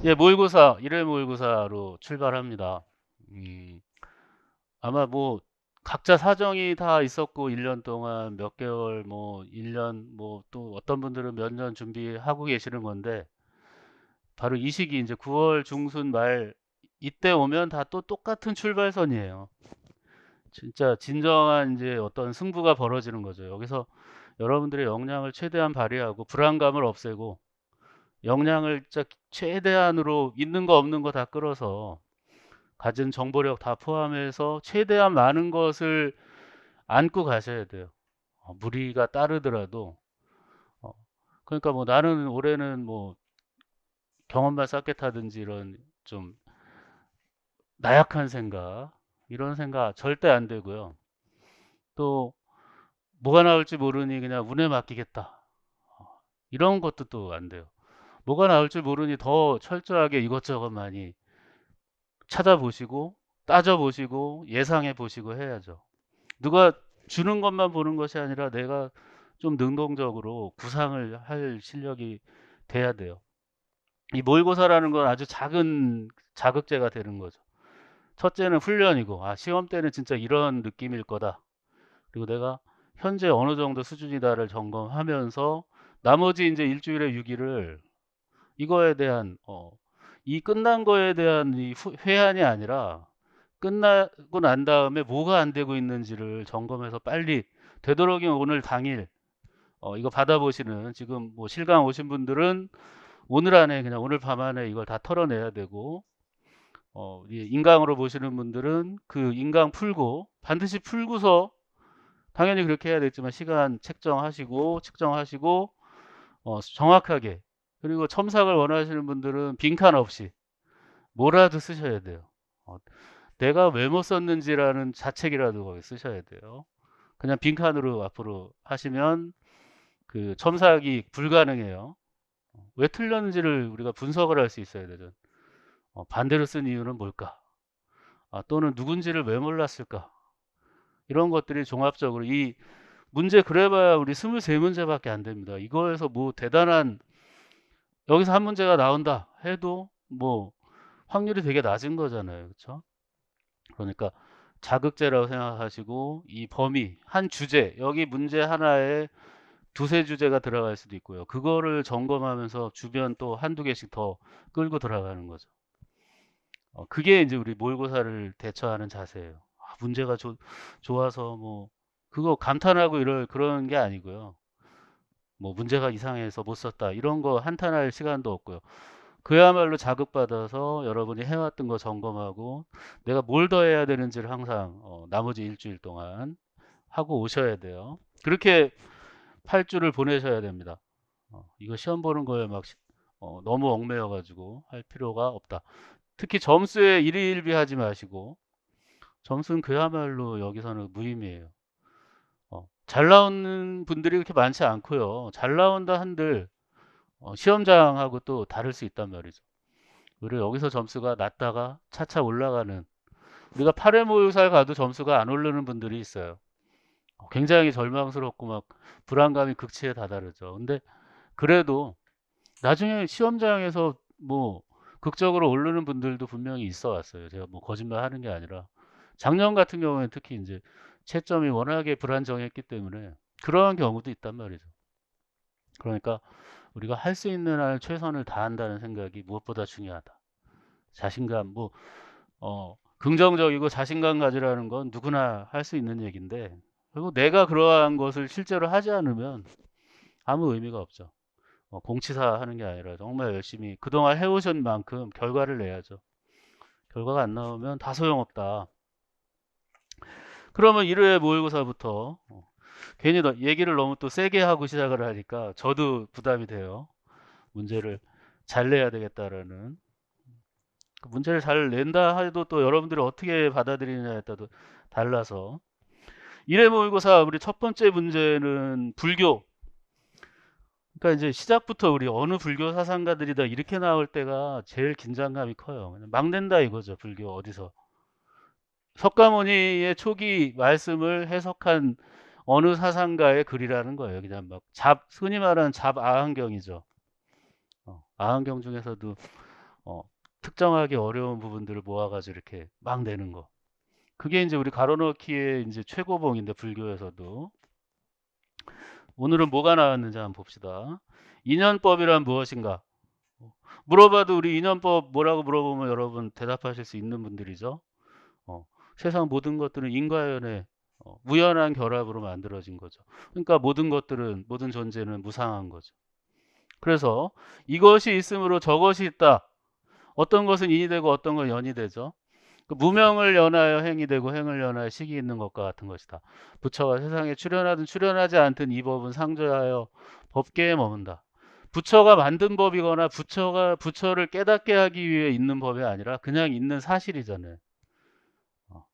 예, 모의고사, 1회 모의고사로 출발합니다. 음, 아마 뭐, 각자 사정이 다 있었고, 1년 동안 몇 개월, 뭐, 1년, 뭐, 또 어떤 분들은 몇 년 준비하고 계시는 건데, 바로 이 시기, 이제 9월 중순 말, 이때 오면 다 또 똑같은 출발선이에요. 진짜 진정한 이제 어떤 승부가 벌어지는 거죠. 여기서 여러분들의 역량을 최대한 발휘하고, 불안감을 없애고, 역량을 진짜 최대한으로 있는 거 없는 거 다 끌어서, 가진 정보력 다 포함해서 최대한 많은 것을 안고 가셔야 돼요. 무리가 따르더라도. 어, 그러니까 뭐 나는 올해는 뭐 경험만 쌓겠다든지 이런 좀 나약한 생각, 이런 생각 절대 안 되고요. 또 뭐가 나올지 모르니 그냥 운에 맡기겠다. 이런 것도 또 안 돼요. 뭐가 나올지 모르니 더 철저하게 이것저것 많이 찾아보시고 따져보시고 예상해 보시고 해야죠. 누가 주는 것만 보는 것이 아니라 내가 좀 능동적으로 구상을 할 실력이 돼야 돼요. 이 모의고사라는 건 아주 작은 자극제가 되는 거죠. 첫째는 훈련이고, 아, 시험 때는 진짜 이런 느낌일 거다. 그리고 내가 현재 어느 정도 수준이다를 점검하면서 나머지 이제 일주일의 유기를 이거에 대한, 이 끝난 거에 대한 이 회한이 아니라 끝나고 난 다음에 뭐가 안 되고 있는지를 점검해서 빨리 되도록이면 오늘 당일 이거 받아보시는 지금 뭐 실강 오신 분들은 오늘 안에 그냥 오늘 밤 안에 이걸 다 털어내야 되고 인강으로 보시는 분들은 그 인강 풀고 반드시 풀고서 당연히 그렇게 해야 되겠지만 시간 측정하시고 정확하게 그리고 첨삭을 원하시는 분들은 빈칸 없이 뭐라도 쓰셔야 돼요. 어, 내가 왜 못 썼는지라는 자책이라도 거기 쓰셔야 돼요. 그냥 빈칸으로 앞으로 하시면 그 첨삭이 불가능해요. 왜 틀렸는지를 우리가 분석을 할 수 있어야 되죠. 반대로 쓴 이유는 뭘까? 또는 누군지를 왜 몰랐을까? 이런 것들이 종합적으로 이 문제 그래봐야 우리 23문제밖에 안 됩니다. 이거에서 뭐 대단한 여기서 한 문제가 나온다 해도 뭐 확률이 되게 낮은 거잖아요. 그렇죠? 그러니까 자극제라고 생각하시고 이 범위, 한 주제, 여기 문제 하나에 두세 주제가 들어갈 수도 있고요. 그거를 점검하면서 주변 또 한두 개씩 더 끌고 들어가는 거죠. 그게 이제 우리 모의고사를 대처하는 자세예요. 문제가 좋아서 뭐 그거 감탄하고 이럴 그런 게 아니고요. 뭐 문제가 이상해서 못 썼다 이런 거 한탄할 시간도 없고요. 그야말로 자극받아서 여러분이 해왔던 거 점검하고 내가 뭘 더 해야 되는지를 항상 나머지 일주일 동안 하고 오셔야 돼요. 그렇게 8주를 보내셔야 됩니다. 이거 시험 보는 거에 막 너무 얽매여 가지고 할 필요가 없다. 특히 점수에 일희일비하지 마시고 점수는 그야말로 여기서는 무의미해요. 잘 나오는 분들이 그렇게 많지 않고요. 잘 나온다 한들 시험장하고 또 다를 수 있단 말이죠. 그리고 여기서 점수가 낮다가 차차 올라가는 우리가 8회 모의고사에 가도 점수가 안 오르는 분들이 있어요. 굉장히 절망스럽고 막 불안감이 극치에 다다르죠. 근데 그래도 나중에 시험장에서 뭐 극적으로 오르는 분들도 분명히 있어 왔어요. 제가 뭐 거짓말 하는 게 아니라 작년 같은 경우에는 특히 이제 채점이 워낙에 불안정했기 때문에 그러한 경우도 있단 말이죠. 그러니까 우리가 할 수 있는 한 최선을 다한다는 생각이 무엇보다 중요하다. 자신감, 뭐, 긍정적이고 자신감 가지라는 건 누구나 할 수 있는 얘기인데, 그리고 내가 그러한 것을 실제로 하지 않으면 아무 의미가 없죠. 공치사 하는 게 아니라 정말 열심히 그동안 해오신 만큼 결과를 내야죠. 결과가 안 나오면 다 소용없다. 그러면 1회 모의고사부터 괜히 얘기를 너무 또 세게 하고 시작을 하니까 저도 부담이 돼요. 문제를 잘 내야 되겠다라는. 그 문제를 잘 낸다 해도 또 여러분들이 어떻게 받아들이느냐에 따라 달라서. 1회 모의고사 우리 첫 번째 문제는 불교. 그러니까 이제 시작부터 우리 어느 불교 사상가들이다 이렇게 나올 때가 제일 긴장감이 커요. 그냥 막 낸다 이거죠. 불교 어디서. 석가모니의 초기 말씀을 해석한 어느 사상가의 글이라는 거예요. 그냥 흔히 말하는 잡아한경이죠. 아한경 중에서도 어, 특정하기 어려운 부분들을 모아가지고 이렇게 막 내는 거. 그게 이제 우리 가로넣기의 이제 최고봉인데 불교에서도. 오늘은 뭐가 나왔는지 한번 봅시다. 인연법이란 무엇인가? 물어봐도 우리 인연법 뭐라고 물어보면 여러분 대답하실 수 있는 분들이죠. 어, 세상 모든 것들은 인과연의 우연한 결합으로 만들어진 거죠. 그러니까 모든 것들은, 모든 존재는 무상한 거죠. 그래서 이것이 있으므로 저것이 있다. 어떤 것은 인이 되고 어떤 건 연이 되죠. 그 무명을 연하여 행이 되고 행을 연하여 식이 있는 것과 같은 것이다. 부처가 세상에 출현하든 출현하지 않든 이 법은 상조하여 법계에 머문다. 부처가 만든 법이거나 부처가 부처를 깨닫게 하기 위해 있는 법이 아니라 그냥 있는 사실이잖아요. 어,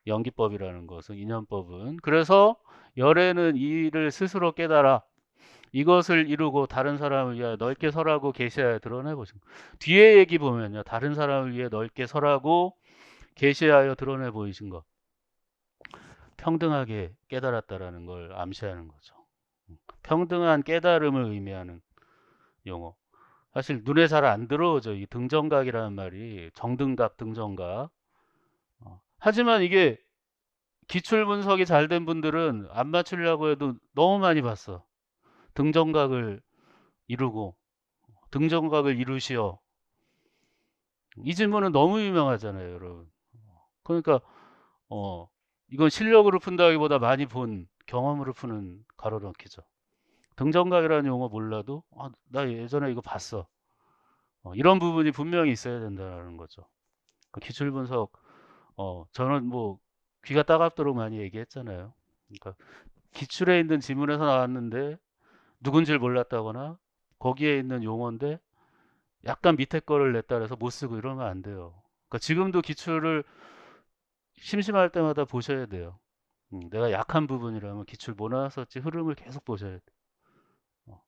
연기법이라는 것은, 인연법은. 그래서 열애는 이를 스스로 깨달아 이것을 이루고 다른 사람을 위하여 넓게 설하고 계시하여 드러내 보신 것. 뒤에 얘기 보면요, 다른 사람을 위해 넓게 설하고 계시하여 드러내 보이신 것. 평등하게 깨달았다라는 걸 암시하는 거죠. 평등한 깨달음을 의미하는 용어. 사실 눈에 잘 안 들어오죠. 이 등정각이라는 말이. 정등각, 등정각. 하지만 이게 기출 분석이 잘 된 분들은 안 맞추려고 해도 너무 많이 봤어. 등정각을 이루고 등정각을 이루시어. 이 질문은 너무 유명하잖아요, 여러분. 그러니까 어 이건 실력으로 푼다기보다 많이 본 경험으로 푸는 가로넣기죠. 등정각이라는 용어 몰라도 나 예전에 이거 봤어. 이런 부분이 분명히 있어야 된다는 거죠. 그 기출 분석 저는 뭐 귀가 따갑도록 많이 얘기했잖아요. 그러니까 기출에 있는 지문에서 나왔는데 누군지를 몰랐다거나 거기에 있는 용어인데 약간 밑에 거를 냈다 그래서 못 쓰고 이러면 안 돼요. 그러니까 지금도 기출을 심심할 때마다 보셔야 돼요. 내가 약한 부분이라면 기출 뭐 나왔었지 흐름을 계속 보셔야 돼요.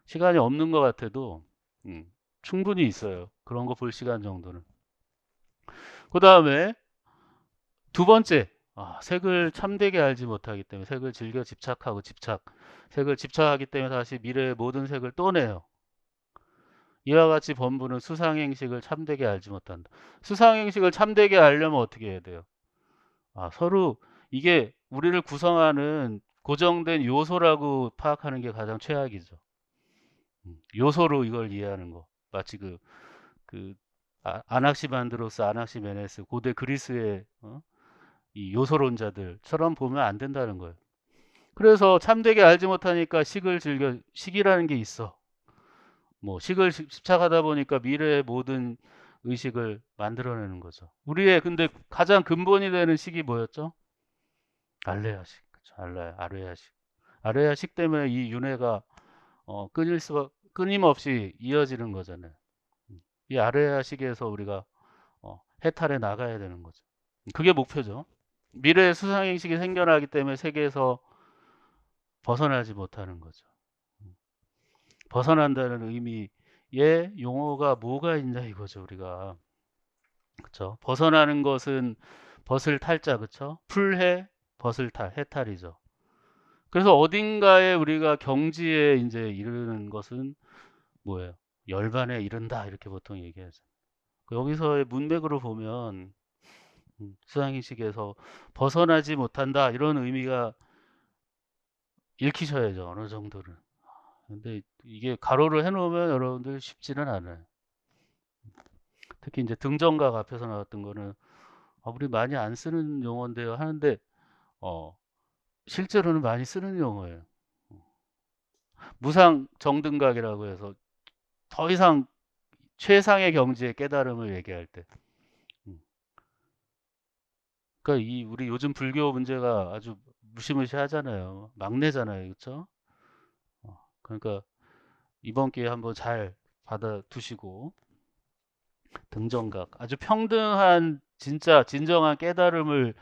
시간이 없는 것 같아도 충분히 있어요. 그런 거 볼 시간 정도는. 그 다음에 두 번째, 색을 참되게 알지 못하기 때문에 색을 즐겨 집착하고 색을 집착하기 때문에 다시 미래의 모든 색을 또 내요. 이와 같이 범부는 수상행식을 참되게 알지 못한다. 수상행식을 참되게 알려면 어떻게 해야 돼요? 서로 이게 우리를 구성하는 고정된 요소라고 파악하는 게 가장 최악이죠. 요소로 이걸 이해하는 거. 마치 그 아낙시만드로스, 아낙시메네스, 고대 그리스의 이 요소론자들처럼 보면 안 된다는 거예요. 그래서 참되게 알지 못하니까 식이라는 게 있어. 뭐 식을 집착하다 보니까 미래의 모든 의식을 만들어내는 거죠. 우리의 근데 가장 근본이 되는 식이 뭐였죠? 알레아식. 그쵸? 아레아식. 아레아식 때문에 이 윤회가 끊임없이 이어지는 거잖아요. 이 아레아식에서 우리가 해탈해 나가야 되는 거죠. 그게 목표죠. 미래의 수상행식이 생겨나기 때문에 세계에서 벗어나지 못하는 거죠. 벗어난다는 의미의 용어가 뭐가 있냐 이거죠, 우리가. 그쵸? 벗어나는 것은 벗을 탈자, 그쵸? 풀해, 벗을 탈, 해탈이죠. 그래서 어딘가에 우리가 경지에 이제 이르는 것은 뭐예요? 열반에 이른다, 이렇게 보통 얘기하죠. 여기서의 문맥으로 보면 수상의식에서 벗어나지 못한다, 이런 의미가 읽히셔야죠, 어느 정도는. 근데 이게 가로를 해놓으면 여러분들 쉽지는 않아요. 특히 이제 등정각 앞에서 나왔던 거는 우리 많이 안 쓰는 용어인데요 하는데 어, 실제로는 많이 쓰는 용어예요. 무상 정등각이라고 해서 더 이상 최상의 경지의 깨달음을 얘기할 때. 음. 그러니까 이 우리 요즘 불교 문제가 아주 무시무시하잖아요. 막내잖아요, 그렇죠? 그러니까 이번 기회에 한번 잘 받아두시고 등정각 아주 평등한 진짜 진정한 깨달음을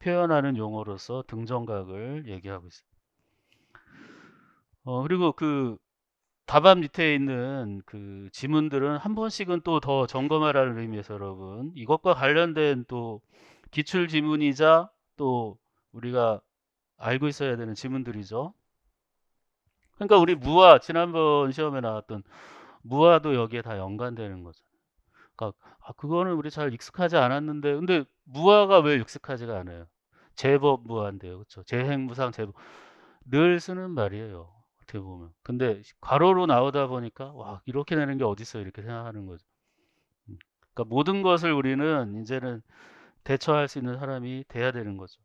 표현하는 용어로서 등정각을 얘기하고 있어요. 그리고 그 답안 밑에 있는 그 지문들은 한 번씩은 또 더 점검하라는 의미에서 여러분 이것과 관련된 또 기출 지문이자 또 우리가 알고 있어야 되는 지문들이죠. 그러니까 우리 무아 지난번 시험에 나왔던 무아도 여기에 다 연관되는 거죠. 그러니까 그거는 우리 잘 익숙하지 않았는데 근데 무화가 왜 익숙하지가 않아요? 제법 무화인데요. 그쵸? 재행무상 제법 늘 쓰는 말이에요. 어떻게 보면. 근데 괄호로 나오다 보니까 '와 이렇게 되는 게 어딨어.' 이렇게 생각하는 거죠. 그러니까 모든 것을 우리는 인제는 대처할 수 있는 사람이 돼야 되는 거죠.